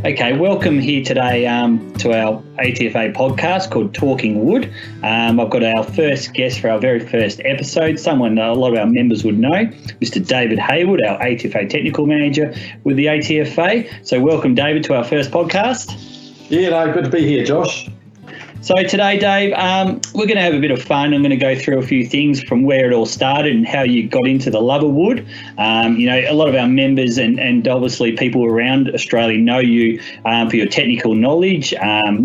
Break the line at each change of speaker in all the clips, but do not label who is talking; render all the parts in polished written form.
Okay, welcome here today to our ATFA podcast called Talking Wood. I've got our first guest for our very first episode, someone a lot of our members would know, Mr. David Hayward, our ATFA Technical Manager with the ATFA. So welcome, David, to our first podcast.
Yeah, no, good to be here, Josh.
So today, Dave, we're going to have a bit of fun. I'm going to go through a few things from where it all started and how you got into the love of wood. A lot of our members and obviously people around Australia know you for your technical knowledge.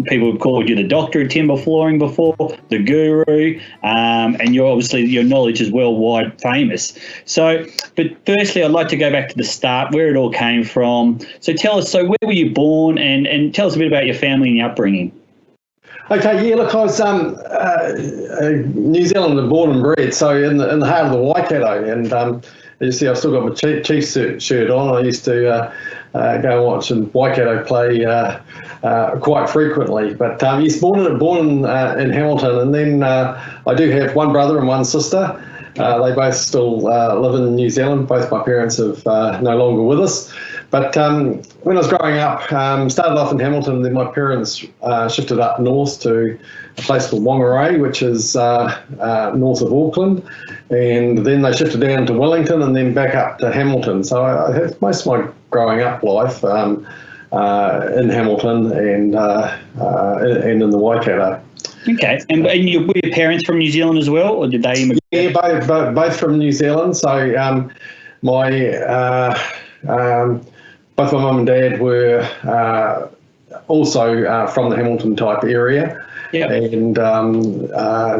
People have called you the doctor of timber flooring before, the guru, and your knowledge is worldwide famous. So, but firstly, I'd like to go back to the start, where it all came from. So tell us, where were you born and tell us a bit about your family and your upbringing.
Okay, yeah, look, I was New Zealand born and bred, so in the heart of the Waikato, and you see I've still got my Chiefs shirt on. I used to go and watch Waikato play quite frequently, but he's born in Hamilton, and then I do have one brother and one sister. They both still live in New Zealand. Both my parents have no longer with us. But when I was growing up, started off in Hamilton, then my parents shifted up north to a place called Whangarei, which is north of Auckland, and then they shifted down to Wellington and then back up to Hamilton. So I had most of my growing up life in Hamilton and in the Waikato.
Okay, and were your parents from New Zealand as well, or did they immigrate?
Yeah, both from New Zealand. So both my mum and dad were also from the Hamilton type area. Yep. And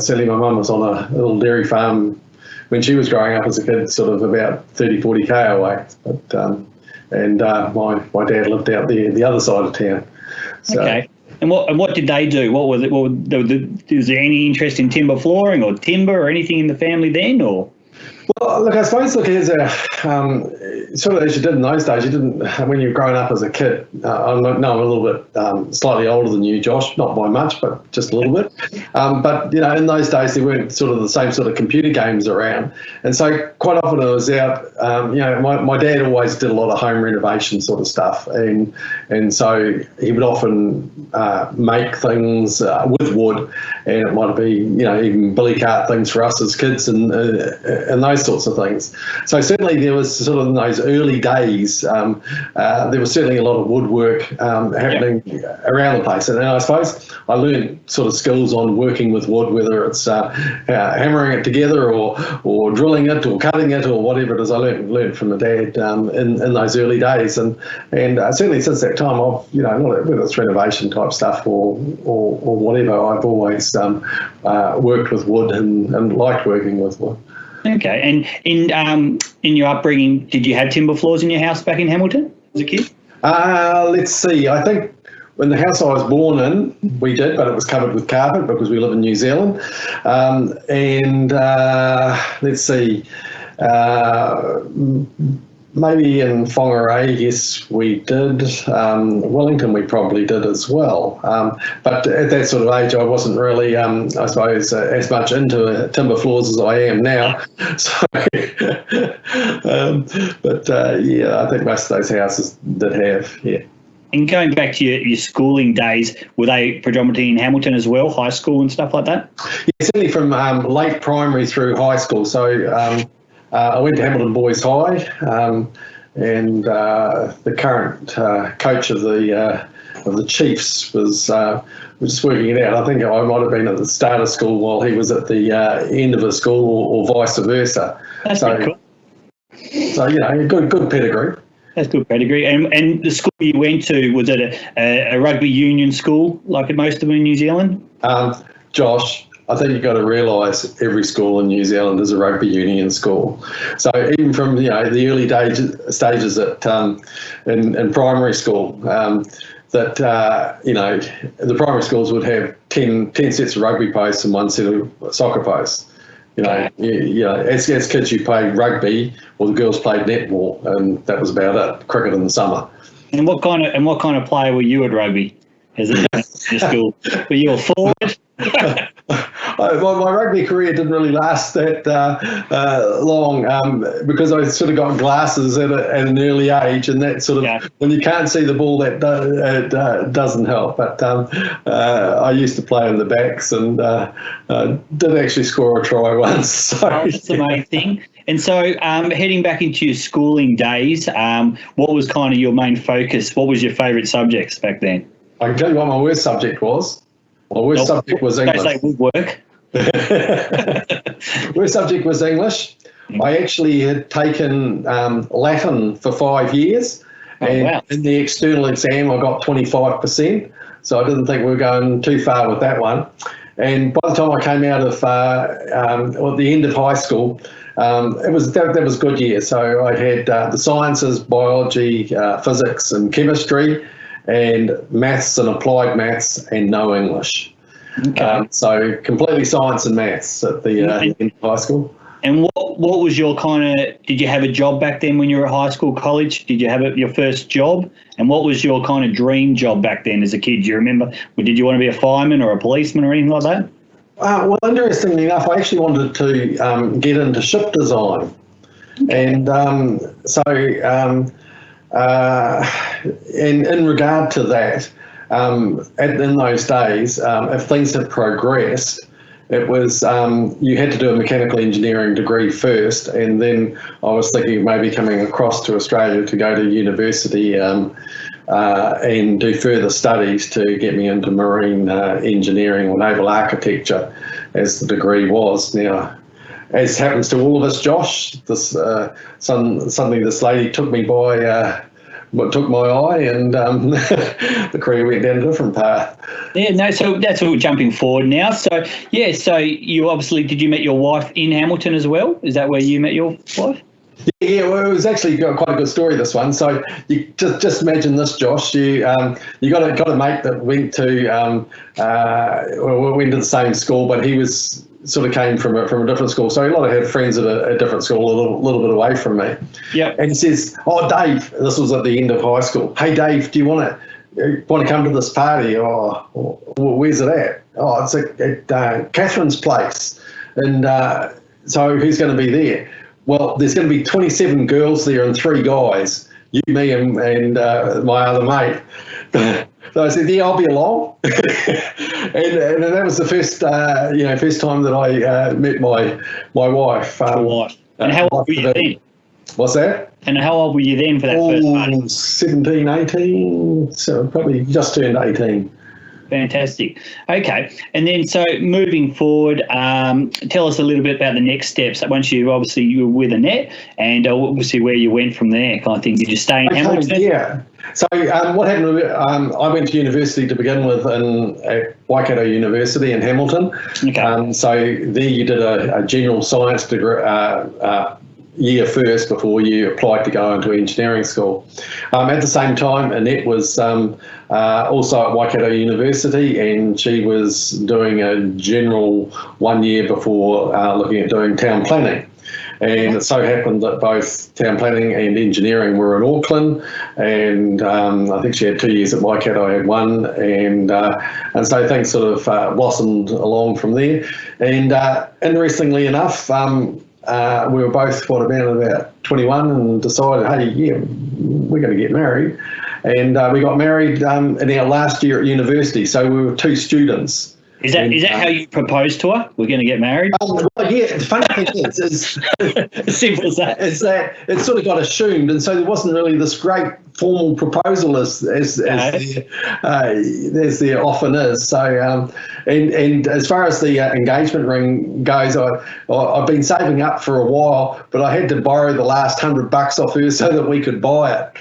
certainly my mum was on a little dairy farm when she was growing up as a kid, sort of about 30, 40k away. But my dad lived out the other side of town. So, okay.
And what did they do? Was there any interest in timber flooring or timber or anything in the family then, or?
Well, look, I suppose, as a sort of as you did in those days, you didn't, when you were growing up as a kid, I'm a little bit slightly older than you, Josh, not by much, but just a little bit. But, in those days, there weren't sort of the same sort of computer games around. And so quite often I was out, my dad always did a lot of home renovation sort of stuff. And so he would often make things with wood, and it might be, even billy cart things for us as kids and those sorts of things. So certainly there was sort of in those early days, there was certainly a lot of woodwork happening around the place. And I suppose I learned sort of skills on working with wood, whether it's hammering it together or drilling it or cutting it or whatever it is. I learned from my dad in those early days. And certainly since that time, I've, whether it's renovation type stuff or whatever, I've always worked with wood and liked working with wood.
Okay, and in your upbringing, did you have timber floors in your house back in Hamilton as a kid?
Let's see. I think when the house I was born in, we did, but it was covered with carpet because we live in New Zealand. Let's see. Maybe in Whangarei, yes, we did. Wellington, we probably did as well. But at that sort of age, I wasn't really, I suppose, as much into timber floors as I am now. So, I think most of those houses did have, yeah.
And going back to your schooling days, were they predominantly in Hamilton as well, high school and stuff like that?
Yeah, certainly from late primary through high school. So I went to Hamilton Boys High, and the current coach of the Chiefs was just working it out. I think I might have been at the start of school while he was at the end of a school, or vice versa.
That's cool.
So good pedigree.
That's good pedigree. And the school you went to, was it a rugby union school like most of them in New Zealand?
Josh, I think you've got to realise every school in New Zealand is a rugby union school. So even from the early stages at in primary school, the primary schools would have 10 sets of rugby posts and one set of soccer posts. As kids you played rugby, or the girls played netball, and that was about it. Cricket in the summer.
And what kind of player were you at rugby? As a school, were you a forward?
my rugby career didn't really last that long because I sort of got glasses at an early age, and that sort of when you can't see the ball, that doesn't help. But I used to play in the backs and did actually score a try once. So,
that's the main thing. And so heading back into your schooling days, what was kind of your main focus? What was your favourite subjects back then?
I can tell you what my worst subject was. My worst subject was English.
Don't say woodwork.
Worst subject was English. I actually had taken Latin for 5 years, and in the external exam I got 25%, so I didn't think we were going too far with that one. And by the time I came out of, at the end of high school, that was a good year. So I had the sciences, biology, physics and chemistry, and maths and applied maths, and no English. Okay. So completely science and maths at the end of high school.
And what was your did you have a job back then when you were at high school, college? Did you have your first job? And what was your kind of dream job back then as a kid? Do you remember? Did you want to be a fireman or a policeman or anything like that?
Well, interestingly enough, I actually wanted to get into ship design. Okay. And in regard to that, in those days, if things had progressed, it was you had to do a mechanical engineering degree first, and then I was thinking of maybe coming across to Australia to go to university and do further studies to get me into marine engineering or naval architecture, as the degree was. Now, as happens to all of us, Josh, suddenly this lady took me by. Took my eye, and the career went down a different path.
Yeah, no, so that's all jumping forward now. So, yeah, so you obviously, did you meet your wife in Hamilton as well? Is that where you met your wife?
Yeah, well, it was actually quite a good story, this one. So you just imagine this, Josh. You got a mate that went to the same school, but he was sort of came from a different school. So a lot of had friends at a different school, a little bit away from me.
Yeah.
And he says, "Oh, Dave," this was at the end of high school. "Hey, Dave, do you want to come to this party?" "Oh, where's it at?" "Oh, it's at Catherine's place." And so who's going to be there? "Well, there's going to be 27 girls there and 3 guys. You, me, and my other mate." So I said, "Yeah, I'll be along." and that was the first time that I met my wife.
And how old were you then?
What's that?
And how old were you then for that first party?
17, 18, so probably just turned 18.
Fantastic. Okay. And then, so moving forward, tell us a little bit about the next steps. Once you were with Annette, and obviously where you went from there, kind of thing. Did you stay in Hamilton?
Yeah. So what happened? I went to university to begin with at Waikato University in Hamilton.
Okay.
So there you did a general science degree. Year first before you applied to go into engineering school. At the same time, Annette was also at Waikato University, and she was doing a general 1 year before looking at doing town planning. And it so happened that both town planning and engineering were in Auckland, and I think she had 2 years at Waikato, I had 1, and so things sort of blossomed along from there. And interestingly enough, we were both about 21 and decided, hey, yeah, we're going to get married. And we got married in our last year at university. So we were 2 students.
Is that how you proposed to her? We're going to get married?
Yeah, the funny thing is
as simple as that.
Is that it sort of got assumed, and so there wasn't really this great formal proposal as there often is. So, and as far as the engagement ring goes, I've been saving up for a while, but I had to borrow the last $100 off her so that we could buy it.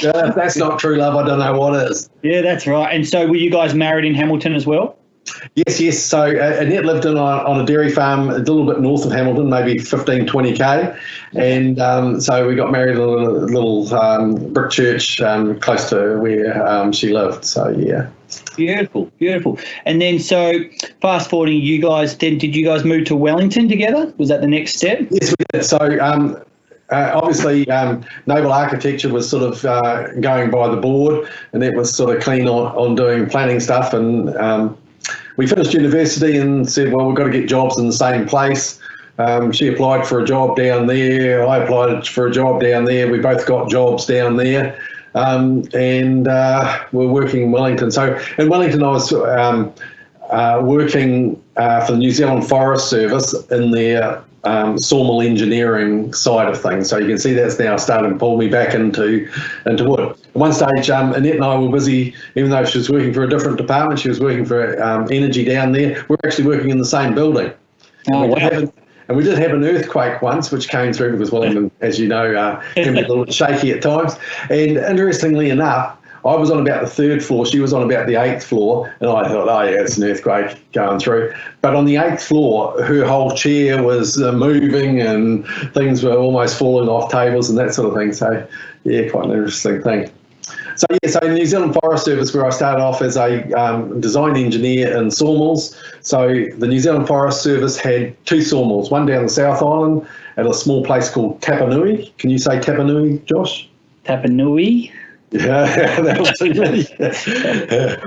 If that's not true love, I don't know what is.
Yeah, that's right. And so were you guys married in Hamilton as well?
Yes. So Annette lived on a dairy farm a little bit north of Hamilton, maybe 15, 20K. And so we got married at a little brick church close to where she lived. So, yeah.
Beautiful. And then, so fast forwarding, did you guys move to Wellington together? Was that the next step?
Yes, we did. So obviously, naval architecture was sort of going by the board, and it was sort of keen on doing planning stuff. And we finished university and said, well, we've got to get jobs in the same place. She applied for a job down there. I applied for a job down there. We both got jobs down there. And we're working in Wellington. So in Wellington, I was working for the New Zealand Forest Service in their sawmill engineering side of things. So you can see that's now starting to pull me back into wood. At one stage, Annette and I were busy, even though she was working for a different department, she was working for energy down there. We're actually working in the same building.
Oh, wow.
And we did have an earthquake once, which came through because Wellington, as you know, can be a little bit shaky at times. And interestingly enough, I was on about the 3rd floor, she was on about the 8th floor, and I thought, oh yeah, it's an earthquake going through. But on the 8th floor, her whole chair was moving and things were almost falling off tables and that sort of thing. So yeah, quite an interesting thing. So yeah, so in the New Zealand Forest Service, where I started off as a design engineer in sawmills. So the New Zealand Forest Service had 2 sawmills, one down the South Island at a small place called Tapanui. Can you say Tapanui, Josh?
Tapanui?
Yeah, that was really.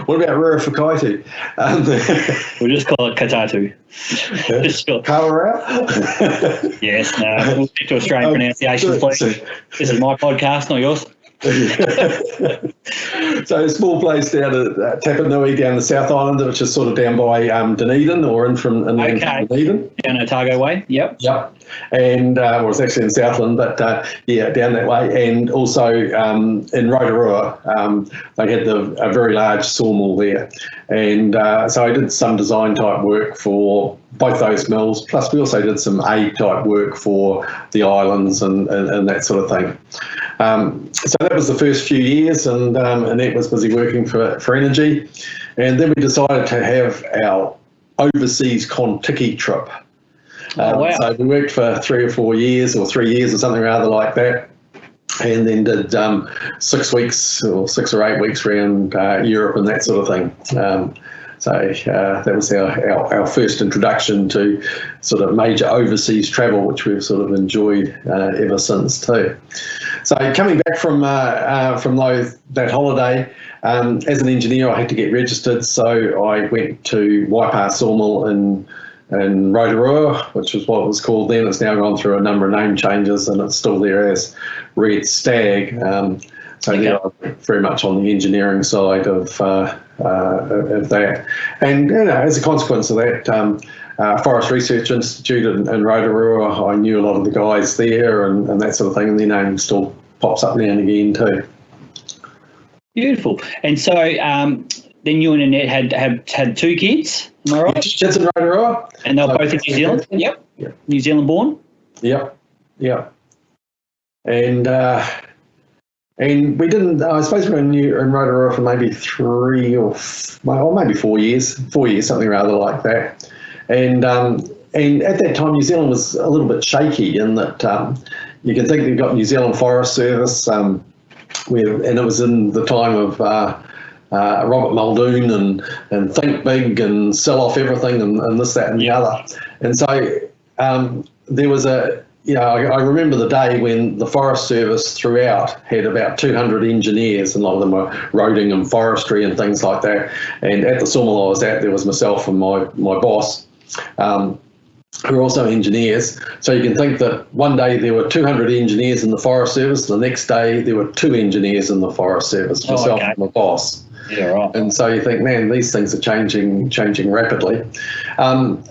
What about Ruafakaitu?
We'll just call it Katatu.
Kawarau?
Yes, no. We'll stick to Australian pronunciations, please. This is my podcast, not yours.
So a small place down at Tapanui, down the South Island, which is sort of down by Dunedin or in from Dunedin.
Down Otago way, yep.
Yep. And well, it's actually in Southland, but yeah, down that way. And also in Rotorua, they had a very large sawmill there. And so I did some design type work for both those mills, plus we also did some aid type work for the islands and that sort of thing. So that was the first few years, and Annette was busy working for energy. And then we decided to have our overseas Contiki trip.
Wow.
So we worked for 3 or 4 years, or 3 years or something rather like that, and then did 6 weeks or 6 or 8 weeks around Europe and that sort of thing. So that was our first introduction to sort of major overseas travel, which we've sort of enjoyed ever since too. So coming back from that holiday, as an engineer, I had to get registered. So I went to Waipa Sawmill in Rotorua, which is what it was called then. It's now gone through a number of name changes, and it's still there as Red Stag. So there I'm very much on the engineering side of that. And you know, as a consequence of that, Forest Research Institute in Rotorua, I knew a lot of the guys there and that sort of thing, and their name still pops up now and again too.
Beautiful. And so then you and Annette had 2 kids, am I right?
Kids in Rotorua.
And they were both in New Zealand? Yep. New Zealand born? Yep.
And we didn't, I suppose we were in Rotorua for maybe 3 or maybe 4 years, something rather like that. And at that time, New Zealand was a little bit shaky in that you can think they've got New Zealand Forest Service, and it was in the time of Robert Muldoon and Think Big and Sell Off Everything and this, that and the other. And so there was I remember the day when the Forest Service throughout had about 200 engineers, and a lot of them were roading and forestry and things like that. And at the sawmill I was at, there was myself and my boss, who were also engineers. So you can think that one day there were 200 engineers in the Forest Service, the next day there were 2 engineers in the Forest Service, myself and my boss.
Yeah, right.
And so you think, man, these things are changing rapidly. And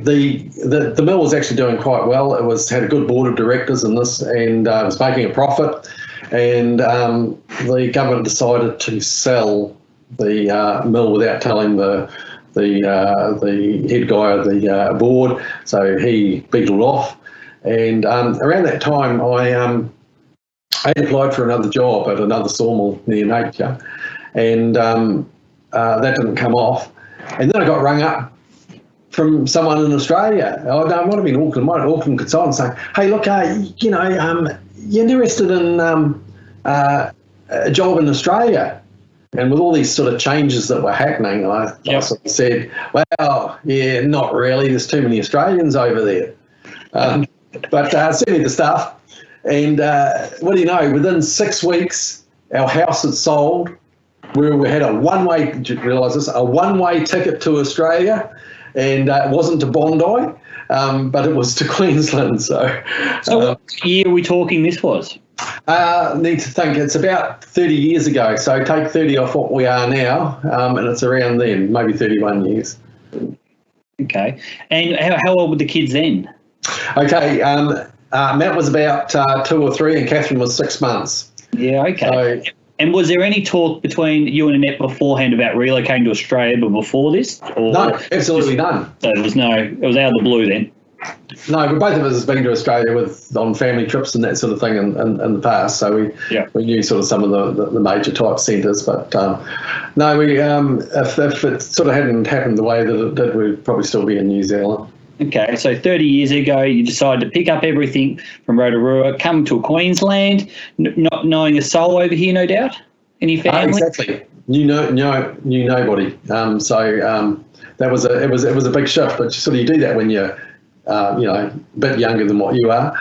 the mill was actually doing quite well. It had a good board of directors in this, and it was making a profit. And the government decided to sell the mill without telling the head guy of the board. So he beetled off. And around that time, I applied for another job at another sawmill near Nature. And that didn't come off. And then I got rung up from someone in Australia. Oh, no, it might have been Auckland consultant saying, hey, look, you're interested in a job in Australia. And with all these sort of changes that were happening, I sort of said, well, yeah, not really. There's too many Australians over there. But send me the stuff. And what do you know, within 6 weeks, our house had sold. we had a one-way. Did you realise this? A one-way ticket to Australia, and it wasn't to Bondi, but it was to Queensland. So
what year are we talking this was?
Need to think. It's about 30 years ago. So take 30 off what we are now, and it's around then, maybe 31 years.
Okay. And how old were the kids then?
Okay. Matt was about 2 or 3, and Catherine was 6 months.
Yeah. Okay.
So,
and was there any talk between you and Annette beforehand about relocating to Australia before this? Or
no, absolutely none.
So it was out of the blue then?
No, but both of us have been to Australia on family trips and that sort of thing in the past, so we knew sort of some of the major type centres. But no, if it sort of hadn't happened the way that it did, we'd probably still be in New Zealand.
Okay, so 30 years ago, you decided to pick up everything from Rotorua, come to Queensland, not knowing a soul over here, no doubt. Any family?
Exactly. Knew nobody. That was it was a big shift, but you do that when you're a bit younger than what you are.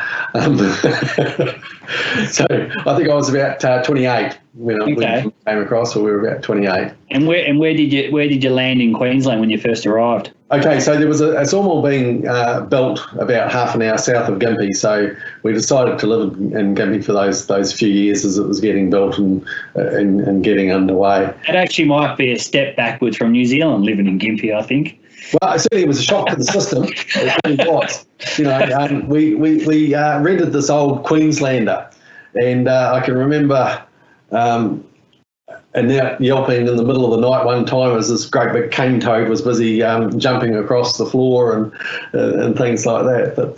So I think I was about 28 when we came across, or we were about 28.
And where did you land in Queensland when you first arrived?
Okay, so there was a sawmill being built about half an hour south of Gympie, so we decided to live in Gympie for those few years as it was getting built and getting underway.
It actually might be a step backwards from New Zealand, living in Gympie, I think.
Well, certainly it was a shock to the system. It really was. We rented this old Queenslander, and I can remember Annette yelping in the middle of the night one time as this great big cane toad was busy jumping across the floor and things like that. But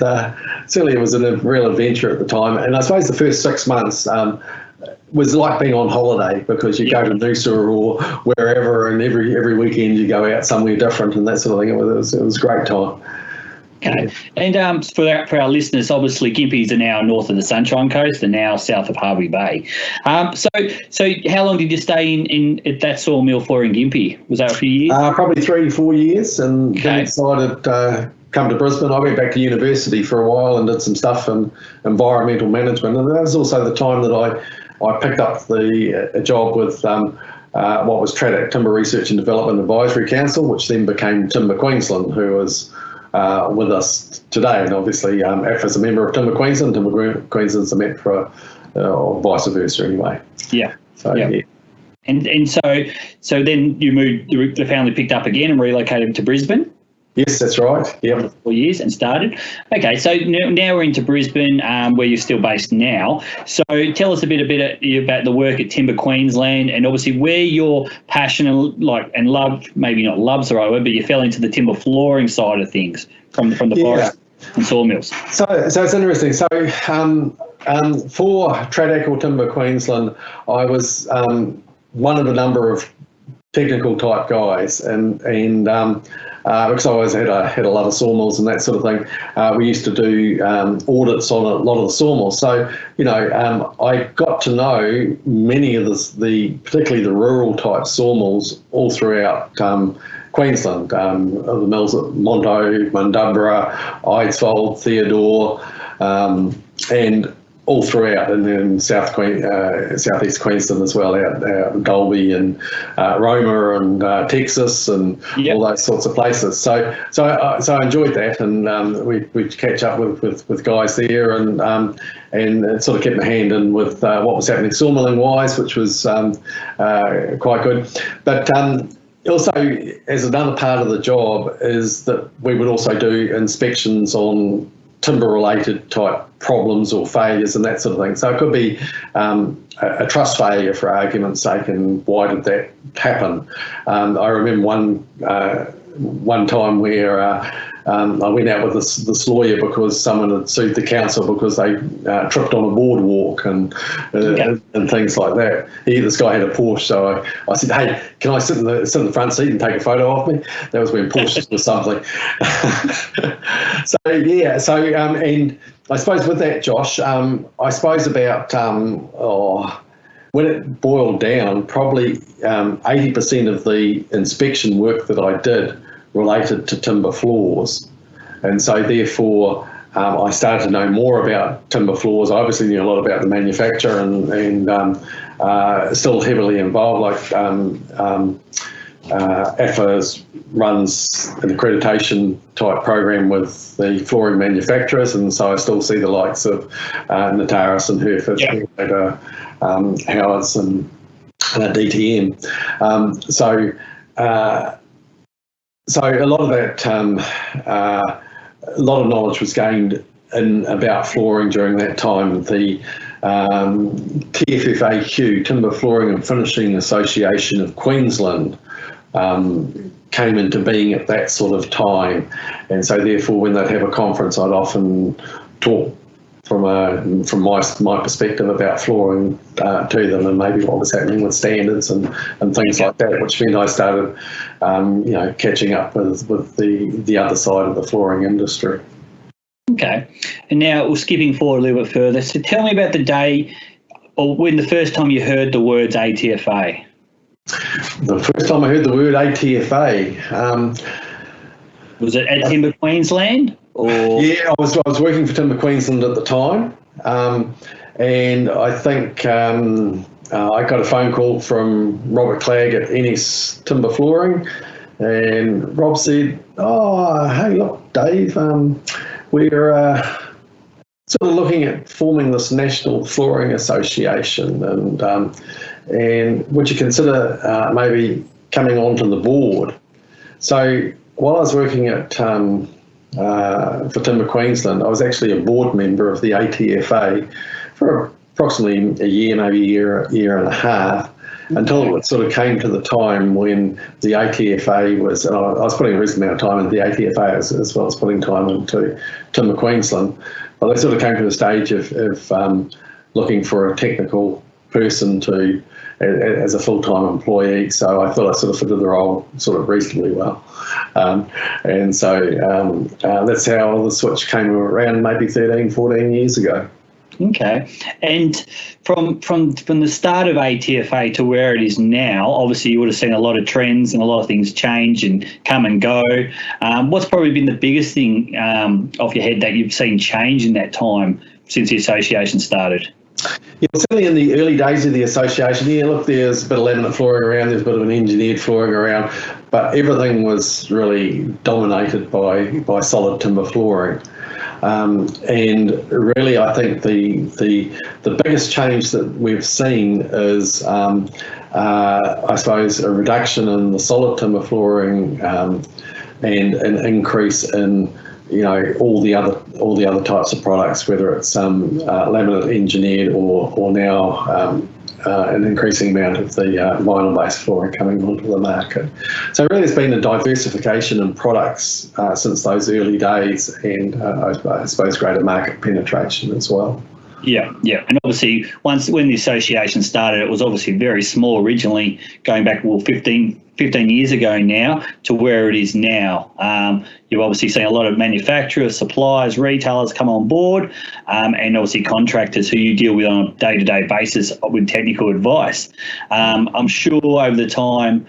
certainly it was a real adventure at the time. And I suppose the first 6 months was like being on holiday, because you go to Noosa or wherever, and every weekend you go out somewhere different and that sort of thing. It was a great time.
Okay. And for our listeners, obviously Gympie's are now north of the Sunshine Coast and now south of Harvey Bay. So how long did you stay in at that sawmill for in Gympie? Was that a few years?
Probably 3-4 years, and then decided come to Brisbane. I went back to university for a while and did some stuff in environmental management, and that was also the time that I picked up a job with what was TRADAC, Timber Research and Development Advisory Council, which then became Timber Queensland, who is with us today. And obviously ATFA's a member of Timber Queensland, Timber Queensland's a member or vice versa anyway.
Yeah.
So, yeah.
And so then you moved, the family picked up again and relocated to Brisbane?
Yes, that's right. Yeah.
4 years and started. Okay, so now we're into Brisbane, where you're still based now. So tell us a bit about the work at Timber Queensland, and obviously where your passion and love, maybe not love's the right word, but you fell into the timber flooring side of things from the forest and sawmills.
So it's interesting. So for TRADAC or Timber Queensland, I was one of a number of technical type guys, and because I always had a lot of sawmills and that sort of thing, we used to do audits on a lot of the sawmills. So I got to know many of particularly the rural type sawmills all throughout Queensland. The mills at Monto, Mundubbera, Eidsvold, Theodore, and all throughout, and then southeast Queensland as well, out Dolby and Roma and Texas and all those sorts of places. So I enjoyed that, and we'd catch up with guys there, and sort of kept my hand in with what was happening sawmilling wise, which was quite good. But also, as another part of the job, is that we would also do inspections on timber-related type problems or failures and that sort of thing. So it could be a truss failure, for argument's sake, and why did that happen? I remember one time where I went out with this lawyer because someone had sued the council because they tripped on a boardwalk and things like that. This guy had a Porsche, so I said, "Hey, can I sit in the front seat and take a photo of me?" That was when Porsches was something. And I suppose with that, Josh, I suppose about when it boiled down, probably 80% of the inspection work that I did related to timber floors, and so therefore I started to know more about timber floors. I obviously knew a lot about the manufacture and still heavily involved. Like ATFA runs an accreditation type program with the flooring manufacturers, and so I still see the likes of Nataris and Hereford, Howards and DTM. So a lot of that, a lot of knowledge was gained about flooring during that time. The TFFAQ, Timber Flooring and Finishing Association of Queensland, came into being at that sort of time, and so therefore when they'd have a conference, I'd often talk from my perspective about flooring to them, and maybe what was happening with standards and things like that, which meant I started catching up with the other side of the flooring industry.
Okay, and now we're skipping forward a little bit further. So tell me about the day, or when the first time you heard the words ATFA.
The first time I heard the word ATFA,
was it at Timber Queensland? Or?
Yeah, I was working for Timber Queensland at the time, and I think I got a phone call from Robert Clegg at NS Timber Flooring, and Rob said, "Oh, hey, look, Dave, we're sort of looking at forming this National Flooring Association, and would you consider maybe coming onto the board?" So while I was working at for Timber Queensland, I was actually a board member of the ATFA for approximately a year, maybe a year and a half, until it sort of came to the time when the ATFA was, and I was putting a reasonable amount of time into the ATFA as well as putting time into Timber Queensland, but they sort of came to the stage of looking for a technical person as a full-time employee, so I thought I sort of fitted the role sort of reasonably well. And so that's how the switch came around maybe 13, 14 years ago.
Okay. And from the start of ATFA to where it is now, obviously you would have seen a lot of trends and a lot of things change and come and go. What's probably been the biggest thing off your head that you've seen change in that time since the association started?
Yeah, certainly in the early days of the association, look, there's a bit of laminate flooring around, there's a bit of an engineered flooring around, but everything was really dominated by solid timber flooring. And really, I think the biggest change that we've seen is, I suppose, a reduction in the solid timber flooring and an increase in all the other types of products, whether it's laminate engineered or now an increasing amount of the vinyl-based flooring coming onto the market. So really there's been a diversification in products since those early days, and I suppose greater market penetration as well.
Yeah. And obviously, when the association started, it was obviously very small originally, going back, 15 years ago now, to where it is now. You've obviously seen a lot of manufacturers, suppliers, retailers come on board, and obviously contractors who you deal with on a day-to-day basis with technical advice. I'm sure over the time,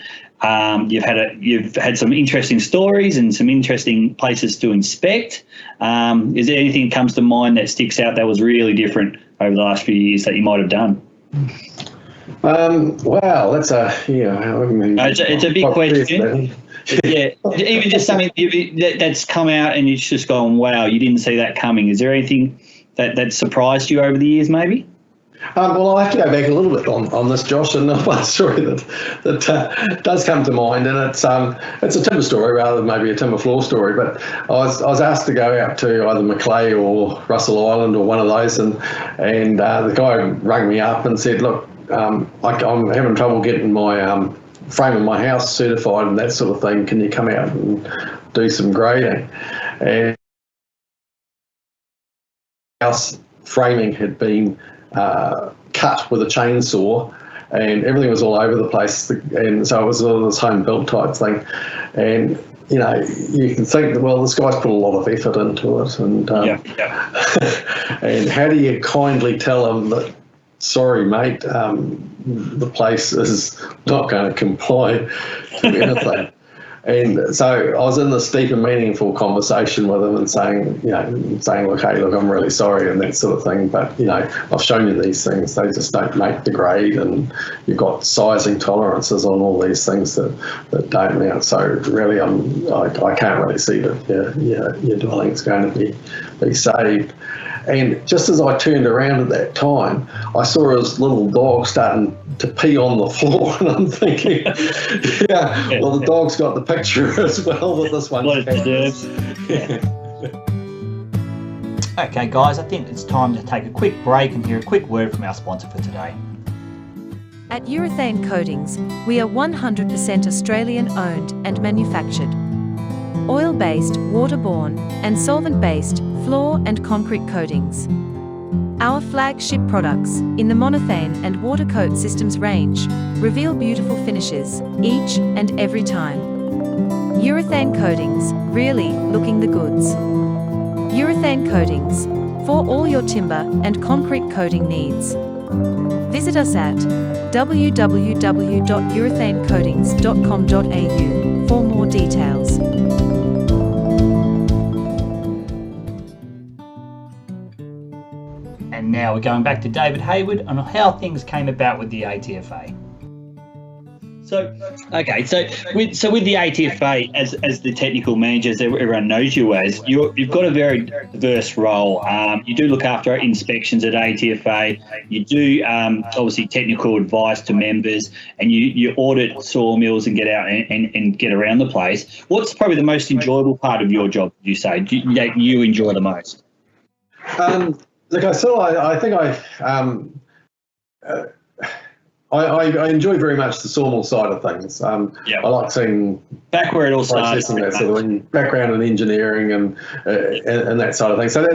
you've had some interesting stories and some interesting places to inspect. Is there anything that comes to mind that sticks out that was really different over the last few years that you might have done?
Wow, that's
it's a big question. Yeah, even just something that's come out and you've just gone, wow, you didn't see that coming. Is there anything that surprised you over the years, maybe?
Well, I have to go back a little bit on this, Josh, and one story that does come to mind, and it's a timber story rather than maybe a timber floor story. But I was asked to go out to either Macleay or Russell Island or one of those, and the guy rang me up and said, "Look, I'm having trouble getting my frame of my house certified and that sort of thing. Can you come out and do some grading?" And house framing had been cut with a chainsaw, and everything was all over the place, and so it was all this home built type thing. And you can think, well, this guy's put a lot of effort into it, and and how do you kindly tell him that, sorry mate, the place is not going to comply to anything? And so I was in this deep and meaningful conversation with him and saying, look, hey, look, I'm really sorry and that sort of thing, but, I've shown you these things. They just don't make the grade, and you've got sizing tolerances on all these things that don't mount. So really, I can't really see that your dwelling's going to be saved. And just as I turned around at that time, I saw his little dog starting to pee on the floor, and I'm thinking, well, the dog's got the picture as well, but this one.
Okay, guys, I think it's time to take a quick break and hear a quick word from our sponsor for today.
At Urethane Coatings, we are 100% Australian owned and manufactured. Oil-based, waterborne, and solvent-based floor and concrete coatings. Our flagship products, in the monothane and watercoat systems range, reveal beautiful finishes, each and every time. Urethane Coatings, really looking the goods. Urethane Coatings, for all your timber and concrete coating needs. Visit us at www.urethanecoatings.com.au for more details.
And now we're going back to David Hayward on how things came about with the ATFA.
So with the ATFA as the technical manager, as everyone knows you as, you've got a very diverse role. You do look after inspections at ATFA. You do obviously technical advice to members, and you audit sawmills and get out and get around the place. What's probably the most enjoyable part of your job, would you say, that you enjoy the most?
Look, I think I enjoy very much the sawmill side of things. I like seeing
back where it all started,
that sort of background in engineering and that side of things. So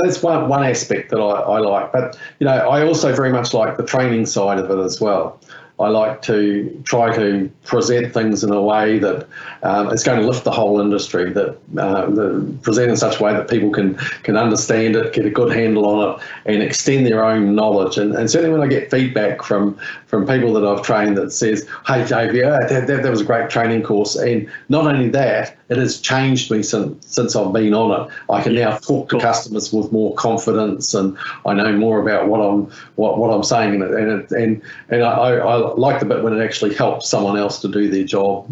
that's one aspect that I like. But I also very much like the training side of it as well. I like to try to present things in a way that it's going to lift the whole industry, that present in such a way that people can understand it, get a good handle on it, and extend their own knowledge. And certainly when I get feedback from people that I've trained that says, hey, Dave, that was a great training course. And not only that, it has changed me since I've been on it. I can now talk to customers with more confidence, and I know more about what I'm saying, and I like the bit when it actually helps someone else to do their job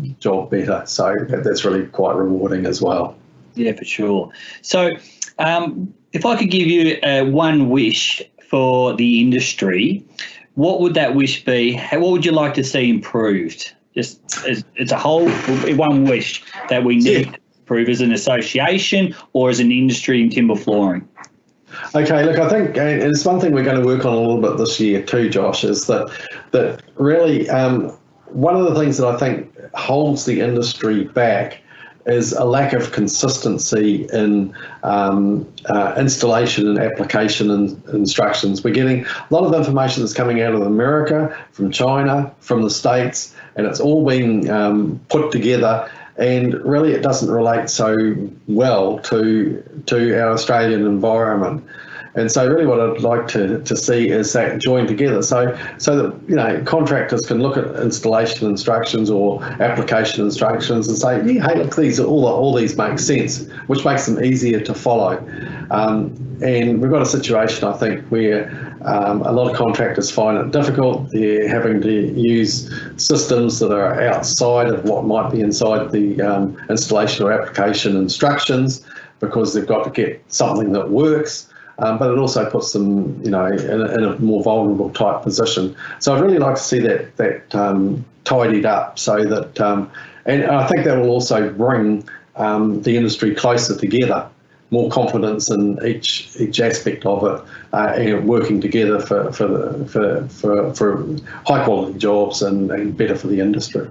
better. So that's really quite rewarding as well.
Yeah, for sure. So if I could give you one wish for the industry, what would that wish be? What would you like to see improved? Just as a whole, one wish that we need to improve as an association or as an industry in timber flooring.
Okay, look, I think it's one thing we're going to work on a little bit this year too, Josh, is that really one of the things that I think holds the industry back is a lack of consistency in installation and application and instructions. We're getting a lot of information that's coming out of America, from China, from the States, and it's all been put together, and really it doesn't relate so well to our Australian environment. And so really what I'd like to see is that joined together so that contractors can look at installation instructions or application instructions and say, hey, look, all these make sense, which makes them easier to follow. And we've got a situation, I think, where a lot of contractors find it difficult. They're having to use systems that are outside of what might be inside the installation or application instructions, because they've got to get something that works. But it also puts them, in a more vulnerable type position. So I'd really like to see that tidied up, so that, and I think that will also bring the industry closer together, more confidence in each aspect of it, and working together for high quality jobs and better for the industry.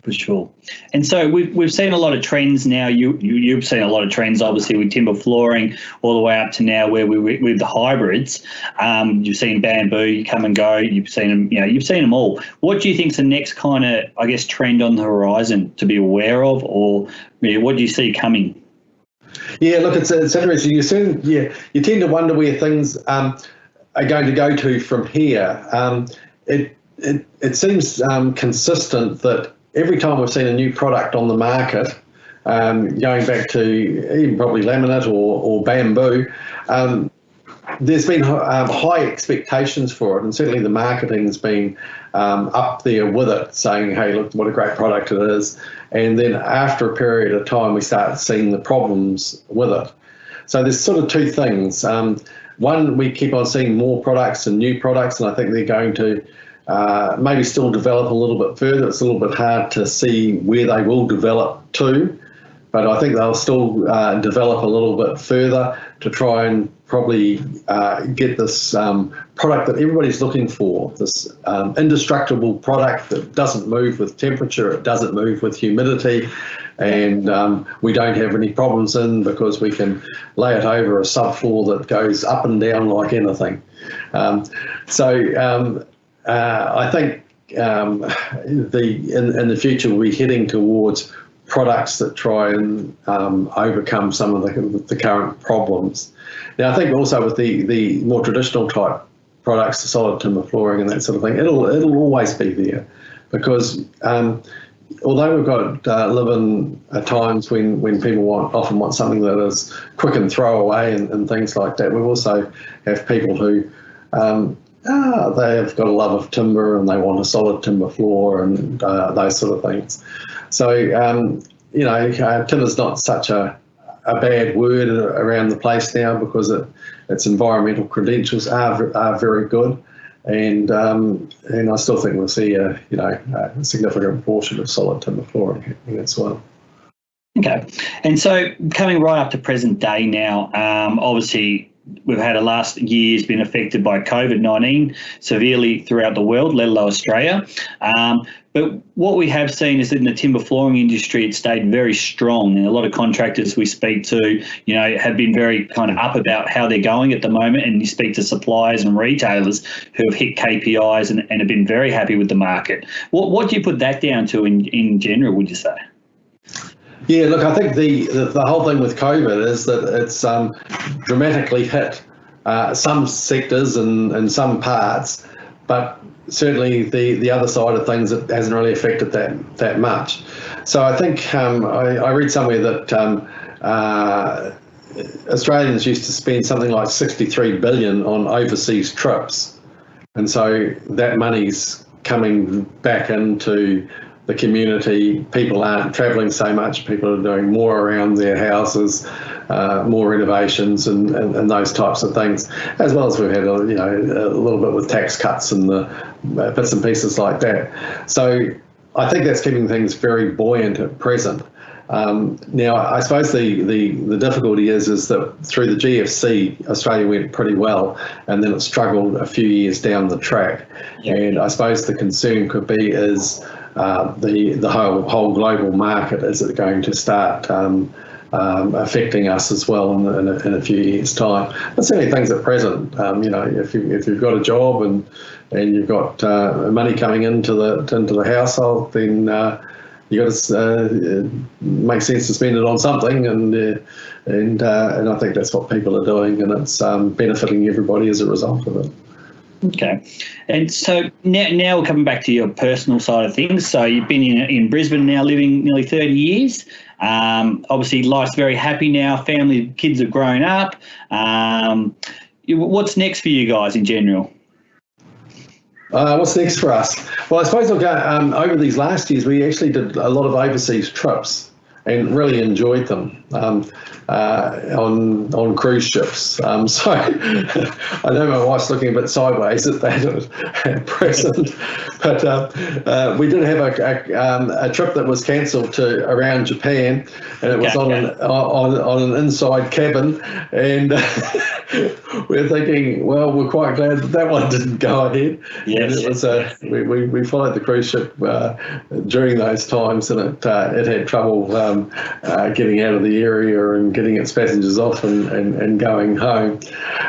For sure. And so we've seen a lot of trends now. You've seen a lot of trends, obviously, with timber flooring all the way up to now where we're with the hybrids. You've seen bamboo come and go. You've seen them. You've seen them all. What do you think is the next kind of, I guess, trend on the horizon to be aware of, or what do you see coming?
Yeah, look, it's interesting. You tend to wonder where things are going to go to from here. It seems consistent that every time we've seen a new product on the market, going back to even probably laminate or bamboo, there's been high expectations for it, and certainly the marketing has been up there with it, saying, hey, look what a great product it is. And then after a period of time, we start seeing the problems with it. So there's sort of two things. One, we keep on seeing more products and new products, and I think they're going to maybe still develop a little bit further. It's a little bit hard to see where they will develop to, but I think they'll still develop a little bit further to try and probably get this product that everybody's looking for, this indestructible product that doesn't move with temperature, it doesn't move with humidity, and we don't have any problems in because we can lay it over a subfloor that goes up and down like anything. I think in the future we'll be heading towards products that try and overcome some of the current problems. Now, I think also with the more traditional type products, the solid timber flooring and that sort of thing, it'll always be there, because although we've got live in times when people often want something that is quick and throw away and things like that, we also have people who they have got a love of timber and they want a solid timber floor and those sort of things. So, timber's not such a bad word around the place now, because its environmental credentials are very good, and I still think we'll see a significant portion of solid timber flooring happening as well.
Okay, and so coming right up to present day now, obviously we've had a last year's been affected by COVID-19 severely throughout the world, let alone Australia. But what we have seen is that in the timber flooring industry, it stayed very strong, and a lot of contractors we speak to, have been very kind of up about how they're going at the moment. And you speak to suppliers and retailers who have hit KPIs and have been very happy with the market. What do you put that down to in general, would you say?
Yeah, look, I think the whole thing with COVID is that it's dramatically hit some sectors and some parts, but certainly the other side of things, it hasn't really affected that much. So I think I read somewhere that Australians used to spend something like 63 billion on overseas trips, and so that money's coming back into the community. People aren't travelling so much. People are doing more around their houses, more renovations and those types of things, as well as we've had a little bit with tax cuts and the bits and pieces like that. So I think that's keeping things very buoyant at present. Now, I suppose the difficulty is that through the GFC, Australia went pretty well, and then it struggled a few years down the track. Yeah. And I suppose the concern could be is the whole global market, is it going to start affecting us as well in a few years' time? But certainly things at present, if you've got a job and you've got money coming into the household, then you got to make sense to spend it on something, and I think that's what people are doing, and it's benefiting everybody as a result of it.
Okay, and so now we're coming back to your personal side of things. So you've been in Brisbane now, living nearly 30 years. Obviously, life's very happy now. Family, kids have grown up. What's next for you guys in general?
What's next for us? Well, I suppose over these last years, we actually did a lot of overseas trips and really enjoyed them on cruise ships. So I know my wife's looking a bit sideways at that at present, but we did have a trip that was cancelled to around Japan, and it was on an inside cabin, and we're thinking, well, we're quite glad that one didn't go ahead. Yes. And it was we followed the cruise ship during those times, and it had trouble getting out of the area and getting its passengers off and going home.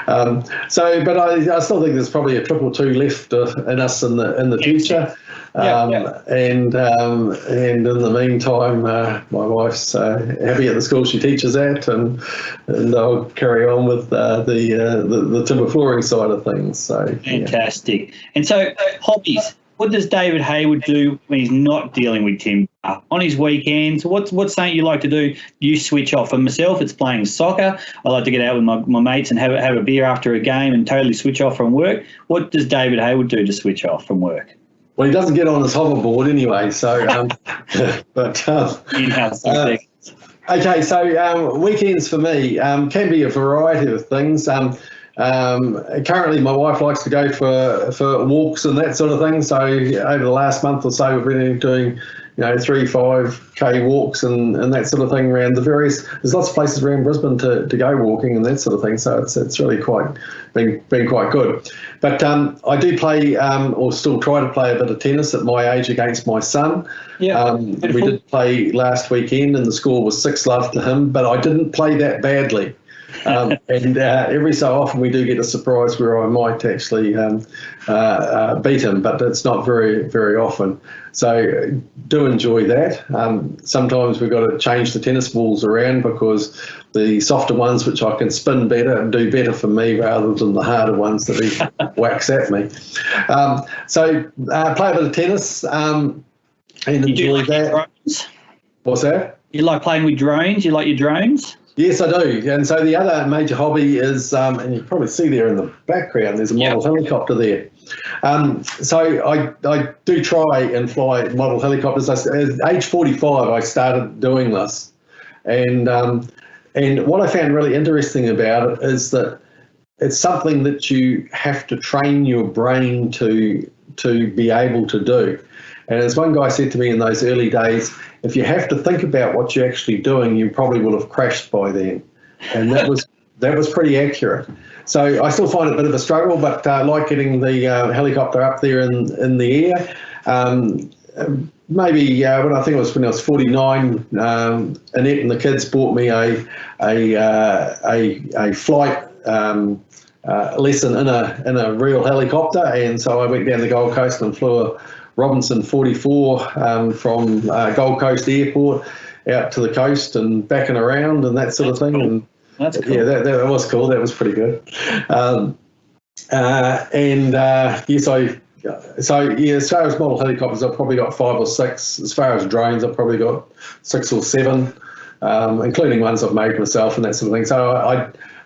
But I still think there's probably a 222 left in us in the future. And in the meantime, my wife's happy at the school she teaches at, and I'll carry on with the timber flooring side of things. So
fantastic. And so hobbies. what does David Hayward do when he's not dealing with timber? On his weekends, what's something you like to do? You switch off. For myself, it's playing soccer. I like to get out with my mates and have a beer after a game and totally switch off from work. What does David Hayward do to switch off from work?
Well, he doesn't get on his hoverboard anyway, so
In-house.
Okay, so weekends for me can be a variety of things. Currently, my wife likes to go for walks and that sort of thing. So over the last month or so, we've been doing 3-5K walks and that sort of thing around there's lots of places around Brisbane to go walking and that sort of thing. So it's really been quite good. But I do play or still try to play a bit of tennis at my age against my son.
Yeah,
we did play last weekend and the score was 6-love to him, but I didn't play that badly. And every so often we do get a surprise where I might actually beat him, but it's not very, very often. So do enjoy that. Sometimes we've got to change the tennis balls around because the softer ones, which I can spin better, do better for me rather than the harder ones that he whacks at me. So play a bit of tennis and enjoy that.
Drones?
What's that?
You like playing with drones? You like your drones?
Yes, I do. And so the other major hobby is, and you can probably see there in the background, there's a model helicopter there. So I do try and fly model helicopters. At age 45, I started doing this. And what I found really interesting about it is that it's something that you have to train your brain to be able to do. And as one guy said to me in those early days, if you have to think about what you're actually doing, you probably will have crashed by then. And that was pretty accurate. So I still find it a bit of a struggle, but I like getting the helicopter up there in the air. Maybe when I was 49, Annette and the kids bought me a flight lesson in a real helicopter, and so I went down the Gold Coast and flew a Robinson 44 from Gold Coast Airport out to the coast and back and around and that sort of thing. Cool. And
that's cool.
Yeah, that was cool. That was pretty good. As far as model helicopters, I've probably got 5 or 6. As far as drones, I've probably got 6 or 7, including ones I've made myself and that sort of thing. So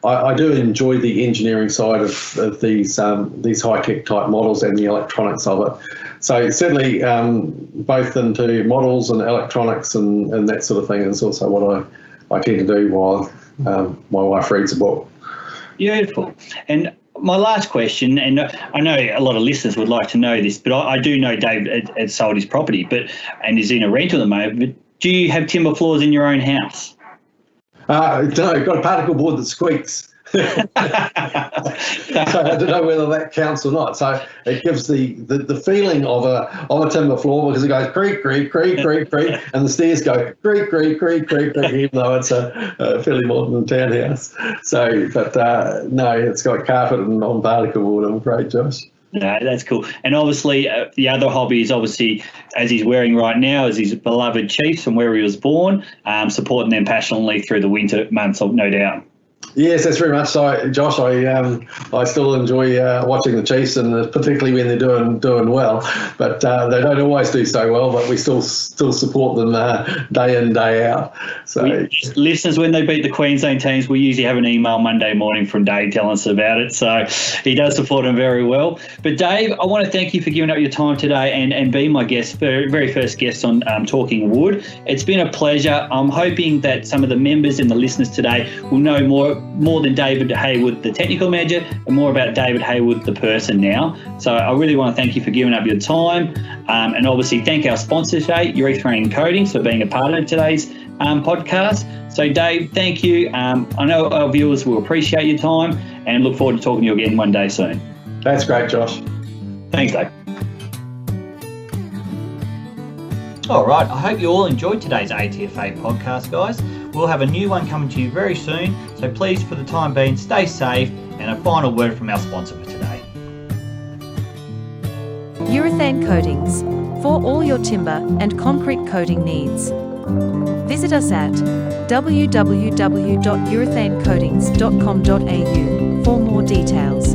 I do enjoy the engineering side of these high-tech type models and the electronics of it. So certainly both into models and electronics and that sort of thing is also what I tend to do while my wife reads a book.
Beautiful. And my last question, and I know a lot of listeners would like to know this, but I do know Dave had sold his property and is in a rental at the moment, but do you have timber floors in your own house?
No, I've got a particle board that squeaks. So I don't know whether that counts or not. So it gives the feeling of a timber floor because it goes creak, creak, creak, creak, creak, and the stairs go creak, creak, creak, creak, creak, even though it's a fairly modern townhouse. So, but no, it's got carpet and non-particle board, I'm afraid, Josh.
No, that's cool. And obviously, the other hobby is obviously, as he's wearing right now, is his beloved Chiefs from where he was born, supporting them passionately through the winter months, no doubt.
Yes, that's very much so, Josh. I still enjoy watching the Chiefs, and particularly when they're doing well. But they don't always do so well. But we still support them day in, day out. So
listeners, when they beat the Queensland teams, we usually have an email Monday morning from Dave telling us about it. So he does support them very well. But Dave, I want to thank you for giving up your time today and being my guest, very first guest on Talking Wood. It's been a pleasure. I'm hoping that some of the members and the listeners today will know more than David Hayward, the technical manager, and more about David Hayward, the person now. So I really want to thank you for giving up your time, and obviously thank our sponsor today, Urethane Coatings, for being a part of today's podcast. So Dave, thank you. I know our viewers will appreciate your time and look forward to talking to you again one day soon.
That's great, Josh.
Thanks, Dave.
All right, I hope you all enjoyed today's ATFA podcast, guys. We'll have a new one coming to you very soon, so please, for the time being, stay safe, and a final word from our sponsor for today.
Urethane Coatings, for all your timber and concrete coating needs. Visit us at www.urethanecoatings.com.au for more details.